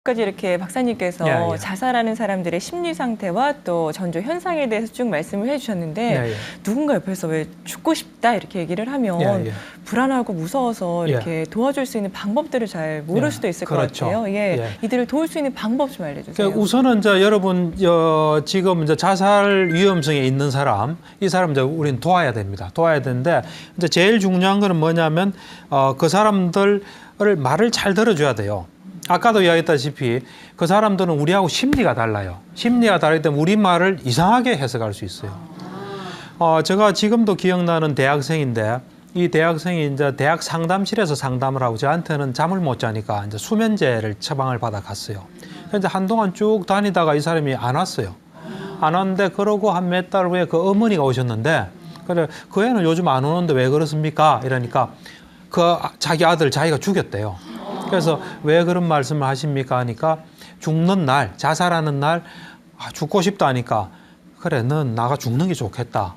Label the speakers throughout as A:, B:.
A: 지금까지 이렇게 박사님께서
B: 예, 예.
A: 자살하는 사람들의 심리 상태와 또 전조 현상에 대해서 쭉 말씀을 해주셨는데
B: 예, 예.
A: 누군가 옆에서 왜 죽고 싶다 이렇게 얘기를 하면
B: 예, 예.
A: 불안하고 무서워서 이렇게 도와줄 수 있는 방법들을 잘 모를
B: 예,
A: 수도 있을
B: 그렇죠.
A: 것 같아요. 예.
B: 예.
A: 이들을 도울 수 있는 방법 좀 알려주세요.
B: 그러니까 우선은 이제 여러분 지금 이제 자살 위험성에 있는 사람, 이 사람 이제 우리는 도와야 됩니다. 도와야 되는데 이제 제일 중요한 거는 뭐냐면 그 사람들을 말을 잘 들어줘야 돼요. 아까도 이야기했다시피 그 사람들은 우리하고 심리가 달라요. 심리가 다르기 때문에 우리 말을 이상하게 해석할 수 있어요. 제가 지금도 기억나는 대학생인데 이 대학생이 이제 대학 상담실에서 상담을 하고 저한테는 잠을 못 자니까 이제 수면제를 처방을 받아 갔어요. 그래서 한동안 쭉 다니다가 이 사람이 안 왔어요. 안 왔는데 그러고 한 몇 달 후에 그 어머니가 오셨는데 그래 그 애는 요즘 안 오는데 왜 그렇습니까? 이러니까 그 자기 아들 자기가 죽였대요. 그래서 왜 그런 말씀을 하십니까? 하니까 죽는 날, 자살하는 날 죽고 싶다 하니까 그래 넌 나가 죽는 게 좋겠다.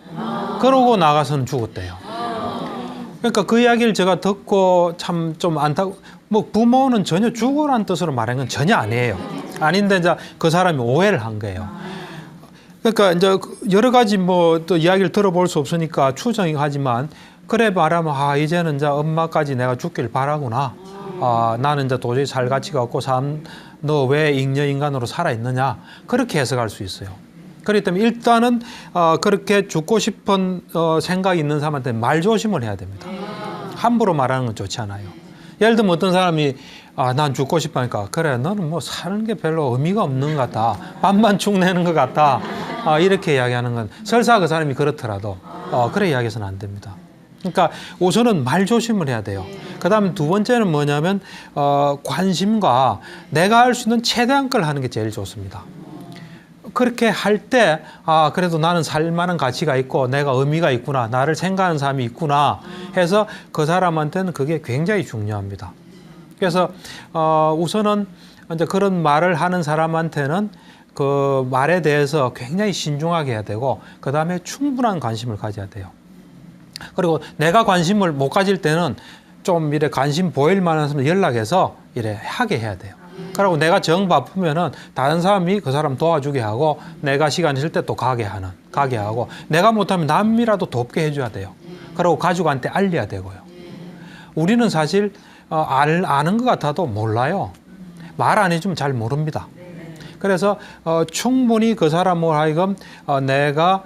B: 그러고 나가서는 죽었대요. 그러니까 그 이야기를 제가 듣고 참 좀 안타고 뭐 부모는 전혀 죽으라는 뜻으로 말한 건 전혀 아니에요. 아닌데 이제 그 사람이 오해를 한 거예요. 그러니까 이제 여러 가지 뭐 또 이야기를 들어볼 수 없으니까 추정하지만 그래 말하면 이제는 이제 엄마까지 내가 죽길 바라구나. 나는 이제 도저히 살 가치가 없고 너 왜 잉여 인간으로 살아 있느냐 그렇게 해석할 수 있어요. 그렇기 때문에 일단은 그렇게 죽고 싶은 생각이 있는 사람한테 말 조심을 해야 됩니다. 함부로 말하는 건 좋지 않아요. 예를 들면 어떤 사람이 난 죽고 싶어 하니까 그래 너는 뭐 사는 게 별로 의미가 없는 것 같다. 밥만 축내는 것 같다. 이렇게 이야기하는 건 설사 그 사람이 그렇더라도 그래 이야기해서는 안 됩니다. 그러니까 우선은 말 조심을 해야 돼요. 그다음에 두 번째는 뭐냐면 관심과 내가 할 수 있는 최대한 걸 하는 게 제일 좋습니다. 그렇게 할 때 그래도 나는 살만한 가치가 있고 내가 의미가 있구나. 나를 생각하는 사람이 있구나 해서 그 사람한테는 그게 굉장히 중요합니다. 그래서 우선은 이제 그런 말을 하는 사람한테는 그 말에 대해서 굉장히 신중하게 해야 되고 그다음에 충분한 관심을 가져야 돼요. 그리고 내가 관심을 못 가질 때는 좀 이래 관심 보일 만한 사람 연락해서 이래 하게 해야 돼요. 그리고 내가 정 바쁘면은 다른 사람이 그 사람 도와주게 하고 내가 시간 있을 때 또 가게 하고 내가 못하면 남이라도 돕게 해줘야 돼요. 그리고 가족한테 알려야 되고요. 우리는 사실 아는 것 같아도 몰라요. 말 안 해주면 잘 모릅니다. 그래서 충분히 그 사람을 하여금 내가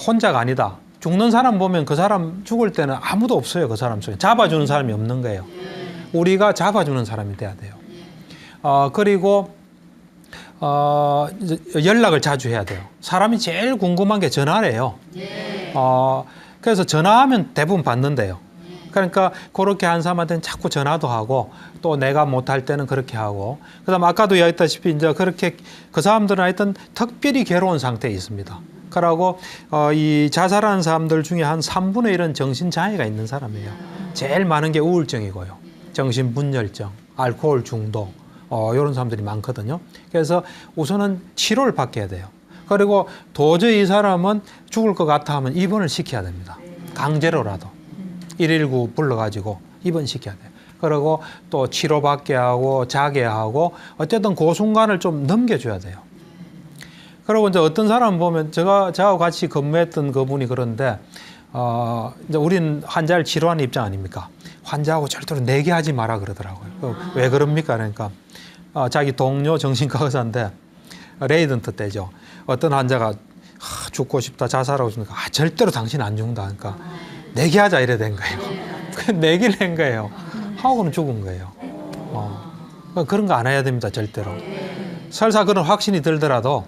B: 혼자가 아니다. 죽는 사람 보면 그 사람 죽을 때는 아무도 없어요. 그 사람 속에 잡아주는 사람이 없는 거예요. 우리가 잡아주는 사람이 돼야 돼요. 그리고 연락을 자주 해야 돼요. 사람이 제일 궁금한 게 전화래요. 그래서 전화하면 대부분 받는데요. 그러니까 그렇게 한 사람한테는 자꾸 전화도 하고 또 내가 못할 때는 그렇게 하고 그다음 아까도 이야기했다시피 이제 그렇게 그 사람들은 하여튼 특별히 괴로운 상태에 있습니다. 그러고 이 자살하는 사람들 중에 한 3분의 1은 정신장애가 있는 사람이에요. 제일 많은 게 우울증이고요. 정신분열증, 알코올 중독 이런 사람들이 많거든요. 그래서 우선은 치료를 받게 해야 돼요. 그리고 도저히 이 사람은 죽을 것 같아 하면 입원을 시켜야 됩니다. 강제로라도 119 불러가지고 입원시켜야 돼요. 그리고 또 치료받게 하고 자게 하고 어쨌든 그 순간을 좀 넘겨줘야 돼요. 그리고 이제 어떤 사람 보면 저하고 같이 근무했던 그분이 그런데 이제 우린 환자를 치료하는 입장 아닙니까? 환자하고 절대로 내기하지 마라 그러더라고요. 왜 그럽니까? 그러니까 자기 동료 정신과 의사인데 레이던트 때죠. 어떤 환자가 죽고 싶다 자살하고 싶으니까 절대로 당신 안 죽는다 그러니까 내기하자 이래 된 거예요. 내기를 한 거예요. 하고는 죽은 거예요. 그런 거 안 해야 됩니다. 절대로. 설사 그런 확신이 들더라도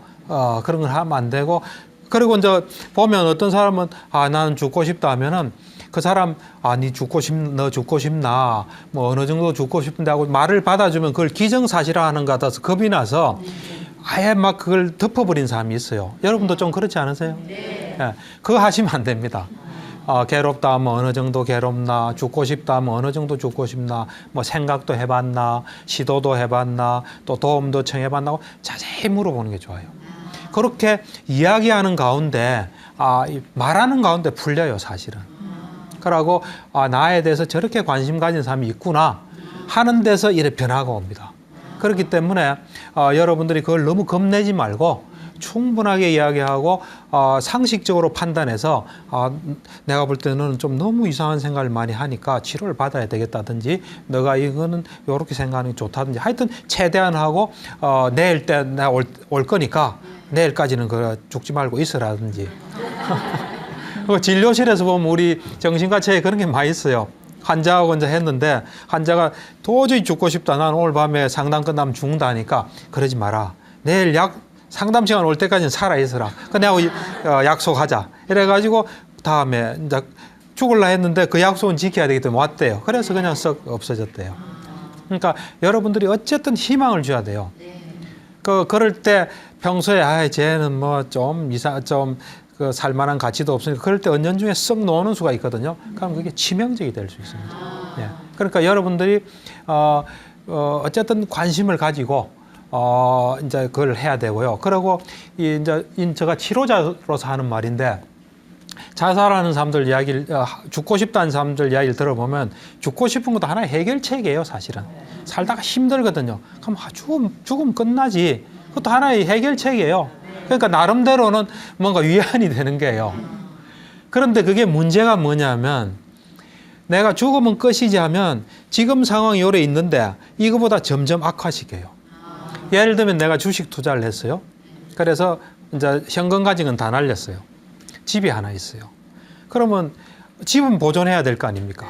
B: 그런 걸 하면 안 되고 그리고 이제 보면 어떤 사람은 나는 죽고 싶다 하면은 그 사람 너 죽고 싶나 뭐 어느 정도 죽고 싶은데 하고 말을 받아주면 그걸 기정사실화하는 것 같아서 겁이 나서 아예 막 그걸 덮어버린 사람이 있어요. 여러분도 좀 그렇지 않으세요? 네. 예, 그거 하시면 안 됩니다. 괴롭다 하면 어느 정도 괴롭나, 죽고 싶다 하면 어느 정도 죽고 싶나, 뭐 생각도 해봤나, 시도도 해봤나, 또 도움도 청해봤나 자세히 물어보는 게 좋아요. 그렇게 이야기하는 가운데 말하는 가운데 풀려요 사실은. 그러고 나에 대해서 저렇게 관심 가진 사람이 있구나 하는 데서 이래 변화가 옵니다. 그렇기 때문에 여러분들이 그걸 너무 겁내지 말고 충분하게 이야기하고 상식적으로 판단해서 내가 볼 때는 좀 너무 이상한 생각을 많이 하니까 치료를 받아야 되겠다든지 너가 이거는 이렇게 생각하는 게 좋다든지 하여튼 최대한 하고 내일 때 내가 올 거니까 내일까지는 죽지 말고 있으라든지 진료실에서 보면 우리 정신과체에 그런 게 많이 있어요. 환자하고 이제 했는데 환자가 도저히 죽고 싶다. 난 오늘 밤에 상담 끝나면 죽는다 하니까 그러지 마라. 내일 상담 시간 올 때까지는 살아있어라. 내하고 약속하자. 이래가지고 다음에 이제 죽을라 했는데 그 약속은 지켜야 되기 때문에 왔대요. 그래서 그냥 썩 없어졌대요. 그러니까 여러분들이 어쨌든 희망을 줘야 돼요. 그럴 때 평소에 쟤는 뭐 좀 그 살만한 가치도 없으니까 그럴 때 은연중에 썩 노는 수가 있거든요. 그럼 그게 치명적이 될 수 있습니다. 예. 그러니까 여러분들이 어쨌든 관심을 가지고 이제 그걸 해야 되고요. 그리고 이제 제가 치료자로서 하는 말인데 자살하는 사람들 이야기를 죽고 싶다는 사람들 이야기를 들어보면 죽고 싶은 것도 하나의 해결책이에요, 사실은. 살다가 힘들거든요. 그럼 죽으면 끝나지. 그것도 하나의 해결책이에요. 그러니까 나름대로는 뭔가 위안이 되는 거예요. 그런데 그게 문제가 뭐냐면 내가 죽으면 끝이지 하면 지금 상황이 오래 있는데 이거보다 점점 악화시켜요. 예를 들면 내가 주식 투자를 했어요. 그래서 이제 현금 가진 건 다 날렸어요. 집이 하나 있어요. 그러면 집은 보존해야 될 거 아닙니까?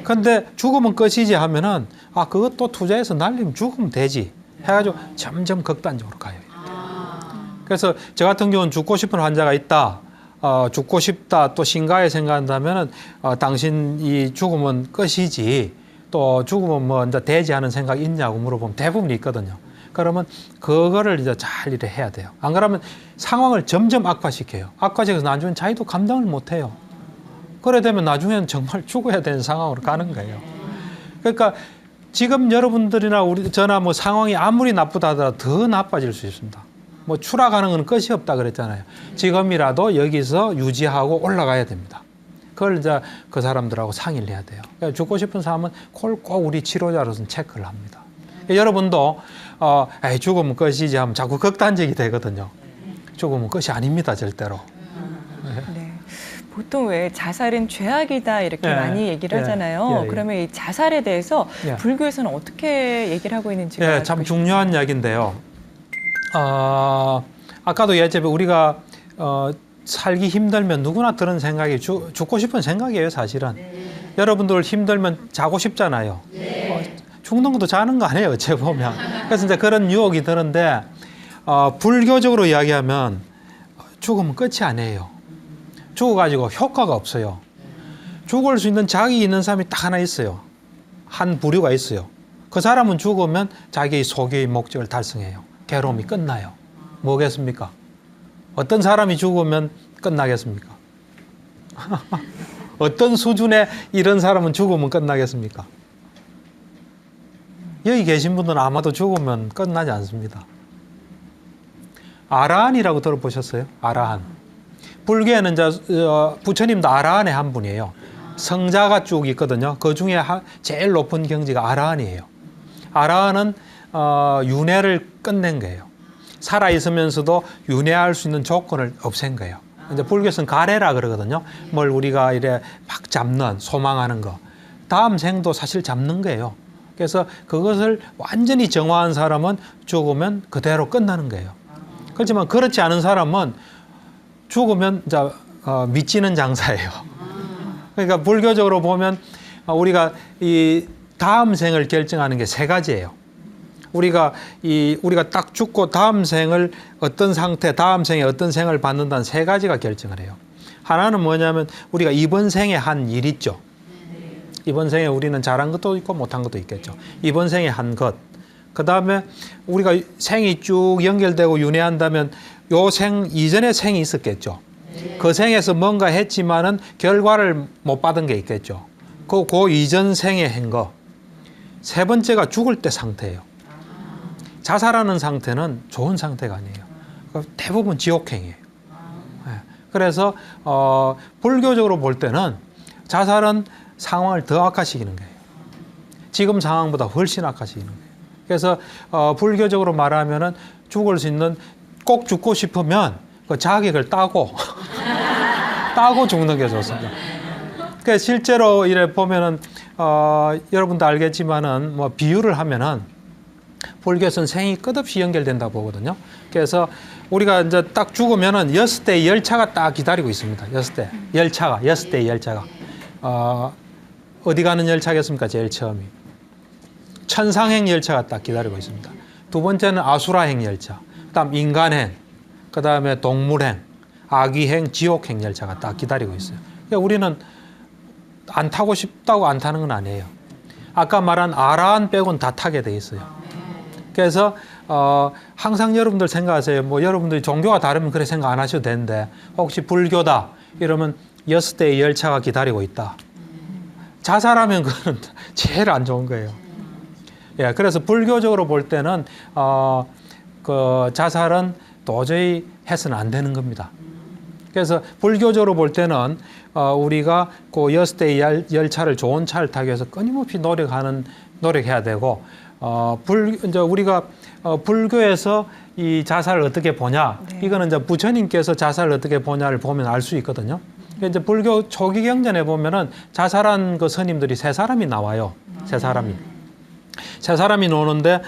B: 근데 죽으면 끝이지 하면은 그것도 투자해서 날리면 죽으면 되지 해가지고 점점 극단적으로 가요. 그래서 저 같은 경우는 죽고 싶은 환자가 있다. 죽고 싶다 또 심가에 생각한다면은 당신이 죽으면 끝이지 또 죽으면 뭐 이제 되지 하는 생각이 있냐고 물어보면 대부분 있거든요. 그러면 그거를 이제 잘 일을 해야 돼요. 안 그러면 상황을 점점 악화시켜요. 악화시켜서 나중에 자기도 감당을 못 해요. 그래 되면 나중에는 정말 죽어야 되는 상황으로 가는 거예요. 그러니까 지금 여러분들이나 저나 뭐 상황이 아무리 나쁘다 하더라도 더 나빠질 수 있습니다. 뭐 추락하는 건 끝이 없다 그랬잖아요. 지금이라도 여기서 유지하고 올라가야 됩니다. 그걸 이제 그 사람들하고 상의를 해야 돼요. 그러니까 죽고 싶은 사람은 그걸 꼭 우리 치료자로서는 체크를 합니다. 여러분도 죽으면 끝이지 하면 자꾸 극단적이 되거든요. 죽으면 끝이 아닙니다, 절대로.
A: 네. 보통 왜 자살은 죄악이다 이렇게 많이 얘기를 하잖아요. 그러면 이 자살에 대해서 불교에서는 어떻게 얘기를 하고 있는지가
B: 참 중요한 이야기인데요. 아까도 얘기했지만 우리가 살기 힘들면 누구나 드는 생각이 죽고 싶은 생각이에요, 사실은. 여러분들 힘들면 자고 싶잖아요. 죽는 것도 자는 거 아니에요, 어째 보면. 그래서 이제 그런 유혹이 드는데 불교적으로 이야기하면 죽으면 끝이 아니에요. 죽어가지고 효과가 없어요. 죽을 수 있는 자격이 있는 사람이 딱 하나 있어요. 한 부류가 있어요. 그 사람은 죽으면 자기의 소교의 목적을 달성해요. 괴로움이 끝나요. 뭐겠습니까? 어떤 사람이 죽으면 끝나겠습니까? 어떤 수준의 이런 사람은 죽으면 끝나겠습니까? 여기 계신 분들은 아마도 죽으면 끝나지 않습니다. 아라한이라고 들어보셨어요? 아라한. 불교에는 이제 부처님도 아라한의 한 분이에요. 성자가 쭉 있거든요. 그 중에 제일 높은 경지가 아라한이에요. 아라한은 윤회를 끝낸 거예요. 살아있으면서도 윤회할 수 있는 조건을 없앤 거예요. 이제 불교에서는 가래라 그러거든요. 뭘 우리가 이래 막 잡는, 소망하는 거. 다음 생도 사실 잡는 거예요. 그래서 그것을 완전히 정화한 사람은 죽으면 그대로 끝나는 거예요. 그렇지만 그렇지 않은 사람은 죽으면 이제 미치는 장사예요. 그러니까 불교적으로 보면 우리가 이 다음 생을 결정하는 게 세 가지예요. 우리가 딱 죽고 다음 생을 어떤 상태, 다음 생에 어떤 생을 받는다는 세 가지가 결정을 해요. 하나는 뭐냐면 우리가 이번 생에 한 일 있죠. 이번 생에 우리는 잘한 것도 있고 못한 것도 있겠죠. 이번 생에 한 것. 그 다음에 우리가 생이 쭉 연결되고 윤회한다면 요 생 이전에 생이 있었겠죠. 그 생에서 뭔가 했지만은 결과를 못 받은 게 있겠죠. 그 이전 생에 한 거. 세 번째가 죽을 때 상태예요. 자살하는 상태는 좋은 상태가 아니에요. 대부분 지옥행이에요. 그래서 불교적으로 볼 때는 자살은 상황을 더 악화시키는 거예요. 지금 상황보다 훨씬 악화시키는 거예요. 그래서 불교적으로 말하면은 죽을 수 있는 꼭 죽고 싶으면 그 자객을 따고 따고 죽는 게 좋습니다. 그 실제로 이래 보면은 여러분도 알겠지만은 뭐 비유를 하면은 불교에서는 생이 끝없이 연결된다 보거든요. 그래서 우리가 이제 딱 죽으면은 6대의 열차가 딱 기다리고 있습니다. 6대의 열차가. 어디 가는 열차겠습니까? 제일 처음이. 천상행 열차가 딱 기다리고 있습니다. 두 번째는 아수라행 열차. 그다음 인간행, 그다음에 동물행, 아귀행, 지옥행 열차가 딱 기다리고 있어요. 그러니까 우리는 안 타고 싶다고 안 타는 건 아니에요. 아까 말한 아라한 빼고는 다 타게 돼 있어요. 그래서 항상 여러분들 생각하세요. 뭐 여러분들이 종교가 다르면 그렇게 생각 안 하셔도 되는데 혹시 불교다 이러면 6대의 열차가 기다리고 있다. 자살하면 그건 제일 안 좋은 거예요. 예, 그래서 불교적으로 볼 때는 그 자살은 도저히 해서는 안 되는 겁니다. 그래서 불교적으로 볼 때는 우리가 그 6대의 열차를 좋은 차를 타기 위해서 끊임없이 노력해야 되고 이제 우리가 불교에서 이 자살을 어떻게 보냐, 네. 이거는 이제 부처님께서 자살을 어떻게 보냐를 보면 알 수 있거든요. 이제 불교 초기 경전에 보면은 자살한 그 스님들이 3사람이 나와요. 3사람이. 3사람이 나오는데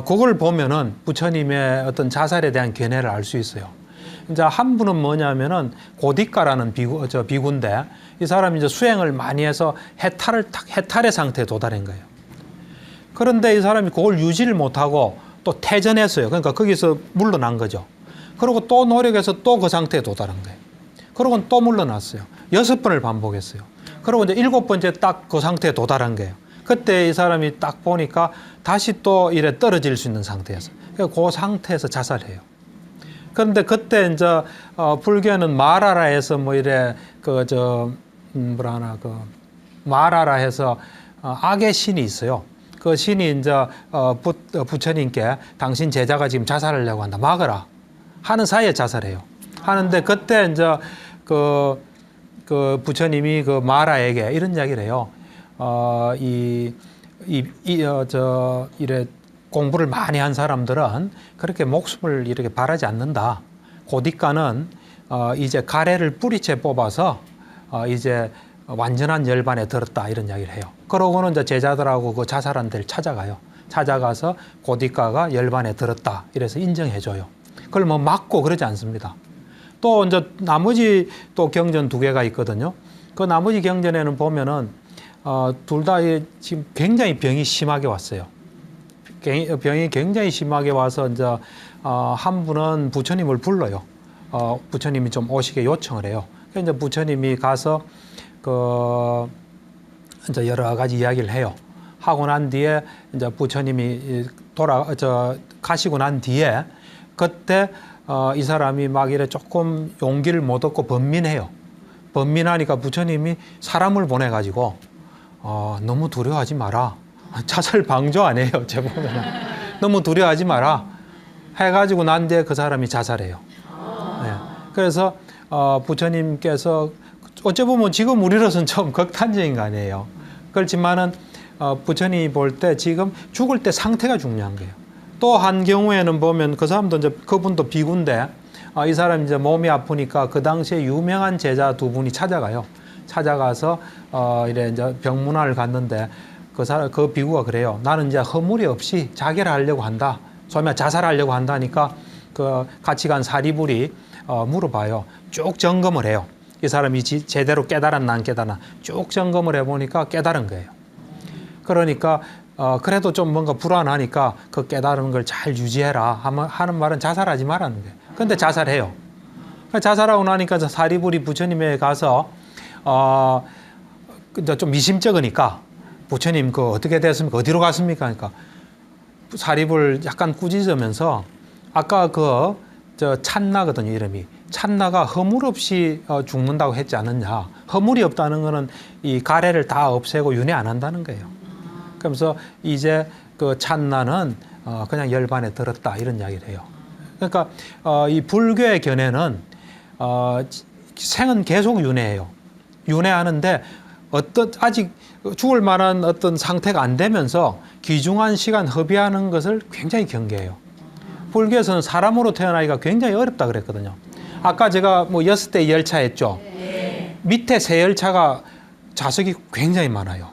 B: 그걸 보면은 부처님의 어떤 자살에 대한 견해를 알 수 있어요. 이제 한 분은 뭐냐면은 고디카라는 비구인데 이 사람이 이제 수행을 많이 해서 해탈의 상태에 도달한 거예요. 그런데 이 사람이 그걸 유지를 못하고 또 퇴전했어요. 그러니까 거기서 물러난 거죠. 그리고 또 노력해서 또 그 상태에 도달한 거예요. 그러고는 또 물러났어요. 6번을 반복했어요. 그리고 이제 7번째 딱 그 상태에 도달한 거예요. 그때 이 사람이 딱 보니까 다시 또 이래 떨어질 수 있는 상태였어요. 그 상태에서 자살해요. 그런데 그때 이제 불교는 마라라에서 뭐 이래 마라라 해서 악의 신이 있어요. 그 신이 이제 부처님께 당신 제자가 지금 자살하려고 한다. 막으라. 하는 사이에 자살해요. 하는데 그때 이제 그 부처님이 그 마라에게 이런 이야기를 해요. 이래 공부를 많이 한 사람들은 그렇게 목숨을 이렇게 바라지 않는다. 고디카는 이제 가래를 뿌리채 뽑아서 이제 완전한 열반에 들었다 이런 이야기를 해요. 그러고는 이제 제자들하고 그 자살한 데를 찾아가요. 찾아가서 고디카가 열반에 들었다 이래서 인정해줘요. 그걸 뭐 막고 그러지 않습니다. 또 이제 나머지 또 경전 2개가 있거든요. 그 나머지 경전에는 보면은 둘 다 지금 굉장히 병이 심하게 왔어요. 병이 굉장히 심하게 와서 이제 한 분은 부처님을 불러요. 부처님이 좀 오시게 요청을 해요. 그래서 이제 부처님이 가서 이제 여러 가지 이야기를 해요. 하고 난 뒤에 이제 부처님이 가시고 난 뒤에 그때 이 사람이 막 이래 조금 용기를 못 얻고 번민해요. 번민하니까 부처님이 사람을 보내가지고 너무 두려워하지 마라. 자살 방조 아니에요, 제 보면은. 너무 두려워하지 마라. 해가지고 난 뒤에 그 사람이 자살해요. 네. 그래서 부처님께서 어찌 보면 지금 우리로서는 좀 극단적인 거 아니에요. 그렇지만은 부처님이 볼 때 지금 죽을 때 상태가 중요한 거예요. 또 한 경우에는 보면 그 사람도 이제 그분도 비구인데 이 사람이 이제 몸이 아프니까 그 당시에 유명한 제자 2분이 찾아가요. 찾아가서 이래 이제 병문안을 갔는데 그 비구가 그래요. 나는 이제 허물이 없이 자결하려고 한다. 소위 자살하려고 한다니까 그 같이 간 사리불이 물어봐요. 쭉 점검을 해요. 이 사람이 제대로 깨달았나 안 깨달았나 쭉 점검을 해보니까 깨달은 거예요. 그러니까 그래도 좀 뭔가 불안하니까 그 깨달은 걸 잘 유지해라 하는 말은 자살하지 말라는 거예요. 근데 자살해요. 자살하고 나니까 사리불이 부처님에 가서 좀 미심쩍으니까 부처님 그 어떻게 됐습니까? 어디로 갔습니까? 그러니까 사리불 약간 꾸짖으면서 아까 찬나거든요, 이름이. 찬나가 허물 없이 죽는다고 했지 않느냐. 허물이 없다는 거는 이 가래를 다 없애고 윤회 안 한다는 거예요. 그러면서 이제 그 찬나는 그냥 열반에 들었다 이런 이야기를 해요. 그러니까 이 불교의 견해는 생은 계속 윤회해요. 윤회하는데 아직 죽을 만한 어떤 상태가 안 되면서 귀중한 시간 허비하는 것을 굉장히 경계해요. 불교에서는 사람으로 태어나기가 굉장히 어렵다 그랬거든요. 아까 제가 뭐 6대 열차 했죠. 밑에 세 열차가 좌석이 굉장히 많아요.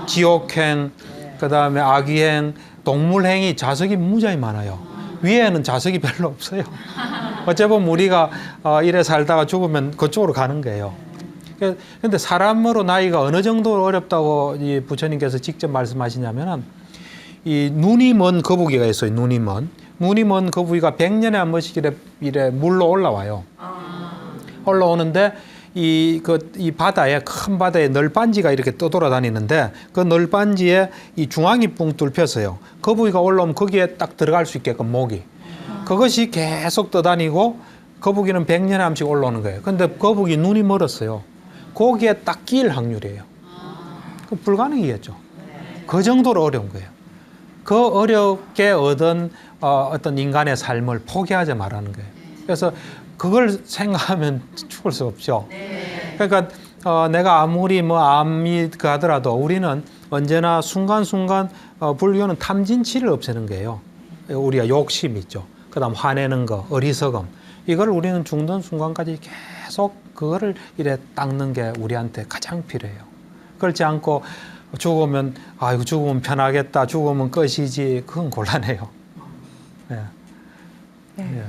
B: 지옥행, 그다음에 악의행, 동물행이 좌석이 무지하게 많아요. 위에는 좌석이 별로 없어요. 어째 보면 우리가 이래 살다가 죽으면 그쪽으로 가는 거예요. 그런데 사람으로 나이가 어느 정도 어렵다고 이 부처님께서 직접 말씀하시냐면은 이 눈이 먼 거북이가 있어요. 눈이 먼 거북이가 100년에 한 번씩 이래 물로 올라와요. 올라오는데 이 바다에, 큰 바다에 널빤지가 이렇게 떠돌아다니는데 그 널빤지에 이 중앙이 뿡 뚫혔어요. 거북이가 올라오면 거기에 딱 들어갈 수 있게끔 목이. 그것이 계속 떠다니고 거북이는 100년에 한 번씩 올라오는 거예요. 근데 거북이 눈이 멀었어요. 거기에 딱 끼일 확률이에요. 그 불가능이겠죠. 그 정도로 어려운 거예요. 그 어렵게 얻은 어떤 인간의 삶을 포기하지 말라는 거예요. 그래서 그걸 생각하면 죽을 수 없죠. 그러니까 내가 아무리 뭐 암이 하더라도 우리는 언제나 순간순간 불교는 탐진치를 없애는 거예요. 우리가 욕심 있죠. 그다음 화내는 거, 어리석음. 이걸 우리는 죽는 순간까지 계속 그거를 이래 닦는 게 우리한테 가장 필요해요. 그렇지 않고 죽으면 이거 죽으면 편하겠다, 죽으면 끝이지, 그건 곤란해요. 네. 네.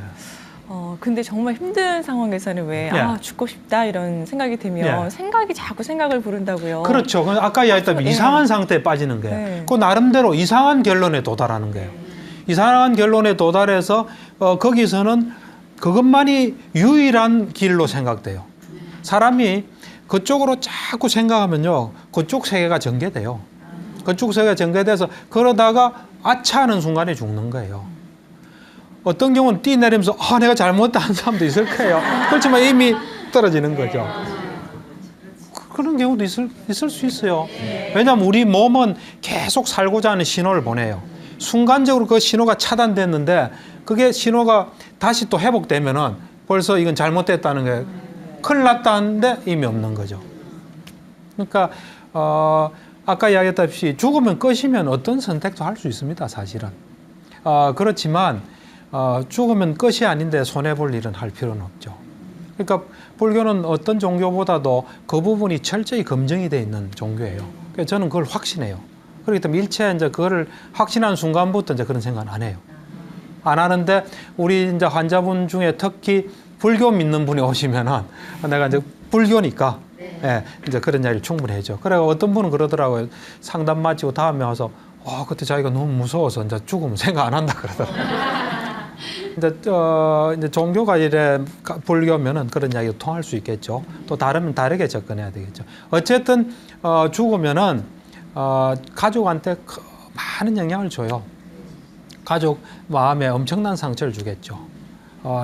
A: 근데 정말 힘든 상황에서는 왜 죽고 싶다 이런 생각이 들면 생각이 자꾸 생각을 부른다고요.
B: 그렇죠. 아까 이야기했던 이상한 상태에 빠지는 거예요. 그 나름대로 이상한 결론에 도달하는 거예요. 이상한 결론에 도달해서 거기서는 그것만이 유일한 길로 생각돼요. 사람이 그쪽으로 자꾸 생각하면요, 그쪽 세계가 전개돼요. 그쪽 세계가 전개돼서 그러다가 아차 하는 순간에 죽는 거예요. 어떤 경우는 뛰내리면서 내가 잘못했다 하는 사람도 있을 거예요. 그렇지만 이미 떨어지는 거죠. 그런 경우도 있을 수 있어요. 왜냐하면 우리 몸은 계속 살고자 하는 신호를 보내요. 순간적으로 그 신호가 차단됐는데 그게 신호가 다시 또 회복되면은 벌써 이건 잘못됐다는 게 큰일 났다는데 이미 없는 거죠. 그러니까 아까 이야기했다시피 죽으면 끝이면 어떤 선택도 할 수 있습니다. 사실은. 그렇지만 죽으면 끝이 아닌데 손해볼 일은 할 필요는 없죠. 그러니까 불교는 어떤 종교보다도 그 부분이 철저히 검증이 되어 있는 종교예요. 그래서 저는 그걸 확신해요. 그렇기 때문에 일체 이제 그거를 확신한 순간부터 이제 그런 생각 안 해요. 안 하는데 우리 이제 환자분 중에 특히 불교 믿는 분이 오시면은 내가 이제 불교니까 이제 그런 이야기를 충분히 해줘. 그래 어떤 분은 그러더라고요. 상담 마치고 다음에 와서 그때 자기가 너무 무서워서 이제 죽으면 생각 안 한다 그러더라고요. 이제 종교가 이래 불교면은 그런 이야기가 통할 수 있겠죠. 또 다르면 다르게 접근해야 되겠죠. 어쨌든 죽으면은 가족한테 많은 영향을 줘요. 가족 마음에 엄청난 상처를 주겠죠.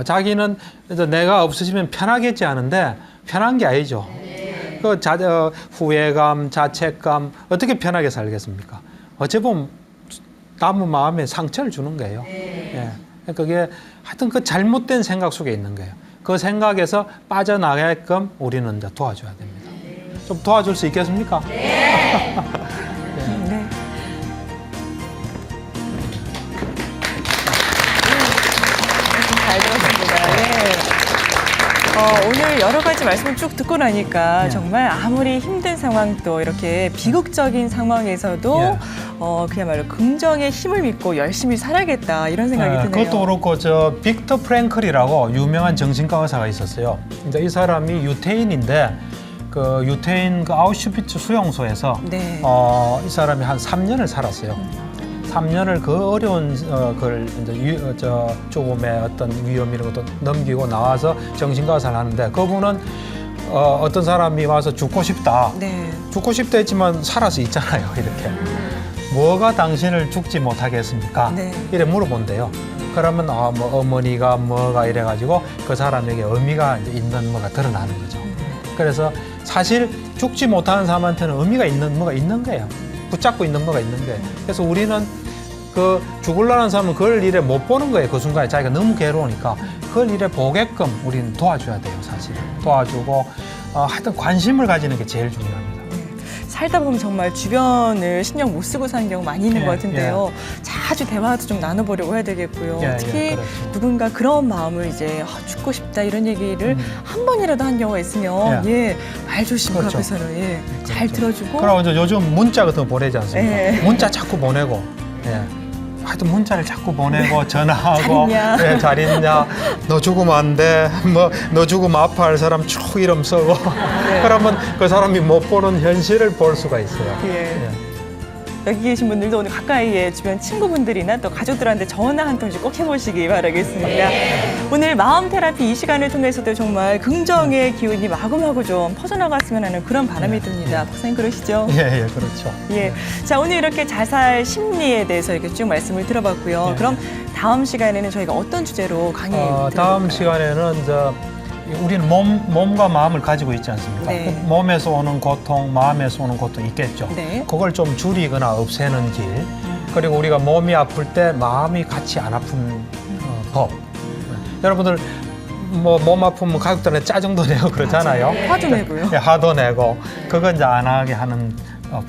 B: 자기는 이제 내가 없어지면 편하겠지 하는데 편한 게 아니죠. 그 후회감, 자책감 어떻게 편하게 살겠습니까? 어찌 보면 남은 마음에 상처를 주는 거예요. 그게 하여튼 그 잘못된 생각 속에 있는 거예요. 그 생각에서 빠져나가게끔 우리는 이제 도와줘야 됩니다. 좀 도와줄 수 있겠습니까?
A: 네. 잘 들었습니다. 오늘 여러 가지 말씀을 쭉 듣고 나니까 정말 아무리 힘든 상황 또 이렇게 비극적인 상황에서도 그야말로 긍정의 힘을 믿고 열심히 살아야겠다 이런 생각이 드네요.
B: 그것도 그렇고 빅터 프랭클이라고 유명한 정신과 의사가 있었어요. 이제 이 사람이 유태인인데 그 유태인 그 아우슈비츠 수용소에서 이 사람이 한 3년을 살았어요. 3년을 그 어려운 걸 이제 죽음의 어떤 위험 이런 것도 넘기고 나와서 정신과 의사를 하는데 그분은 어떤 사람이 와서 죽고 싶다. 죽고 싶다 했지만 살아서 있잖아요. 이렇게. 뭐가 당신을 죽지 못하게 했습니까? 이래 물어본대요. 그러면 뭐 어머니가 뭐가 이래가지고 그 사람에게 의미가 이제 있는 뭐가 드러나는 거죠. 그래서 사실 죽지 못하는 사람한테는 의미가 있는 뭐가 있는 거예요. 붙잡고 있는 뭐가 있는 거예요. 그래서 우리는 그 죽으려는 사람은 그걸 이래 못 보는 거예요. 그 순간에 자기가 너무 괴로우니까 그걸 이래 보게끔 우리는 도와줘야 돼요. 사실은 도와주고 하여튼 관심을 가지는 게 제일 중요합니다.
A: 살다 보면 정말 주변을 신경 못 쓰고 사는 경우 많이 있는
B: 예,
A: 것 같은데요. 자주 대화도 좀 나눠보려고 해야 되겠고요.
B: 예,
A: 특히
B: 예, 그렇죠.
A: 누군가 그런 마음을 이제 죽고 싶다 이런 얘기를 한 번이라도 한 경우가 있으면 말 조심 그
B: 그렇죠.
A: 앞에서는 잘 들어주고.
B: 그럼 이제 요즘 문자 같은 거 보내지 않습니까?
A: 예.
B: 문자 자꾸 보내고. 하여튼 문자를 자꾸 보내고 전화하고
A: 잘 있냐?
B: 잘 있냐, 너 죽으면 안 돼, 뭐 너 죽으면 아파할 사람 쭉 이름 쓰고 그러면 그 사람이 못 보는 현실을 볼 수가 있어요.
A: 여기 계신 분들도 오늘 가까이에 주변 친구분들이나 또 가족들한테 전화 한 통씩 꼭 해보시기 바라겠습니다. 오늘 마음 테라피 이 시간을 통해서도 정말 긍정의 기운이 마구마구 좀 퍼져나갔으면 하는 그런 바람이 듭니다. 박사님 그러시죠?
B: 예, 그렇죠.
A: 자, 오늘 이렇게 자살 심리에 대해서 이렇게 쭉 말씀을 들어봤고요. 그럼 다음 시간에는 저희가 어떤 주제로 강의 들어볼까요?
B: 다음 시간에는 우리는 몸과 마음을 가지고 있지 않습니까?
A: 네.
B: 몸에서 오는 고통, 마음에서 오는 고통 있겠죠.
A: 네.
B: 그걸 좀 줄이거나 없애는 길. 그리고 우리가 몸이 아플 때 마음이 같이 안 아픈 법. 여러분들 뭐 몸 아프면 가족들한테 짜증도 내고 그러잖아요.
A: 화도 내고요.
B: 화도 내고 그건 이제 안 하게 하는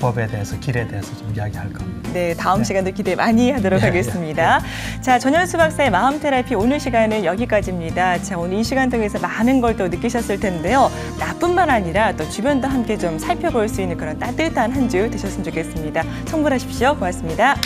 B: 법에 대해서, 길에 대해서 좀 이야기할 겁니다.
A: 네, 다음 시간도 기대 많이 하도록 하겠습니다. 자, 전현수 박사의 마음 테라피 오늘 시간은 여기까지입니다. 자, 오늘 이 시간 통해서 많은 걸 또 느끼셨을 텐데요. 나뿐만 아니라 또 주변도 함께 좀 살펴볼 수 있는 그런 따뜻한 한 주 되셨으면 좋겠습니다. 성불하십시오. 고맙습니다.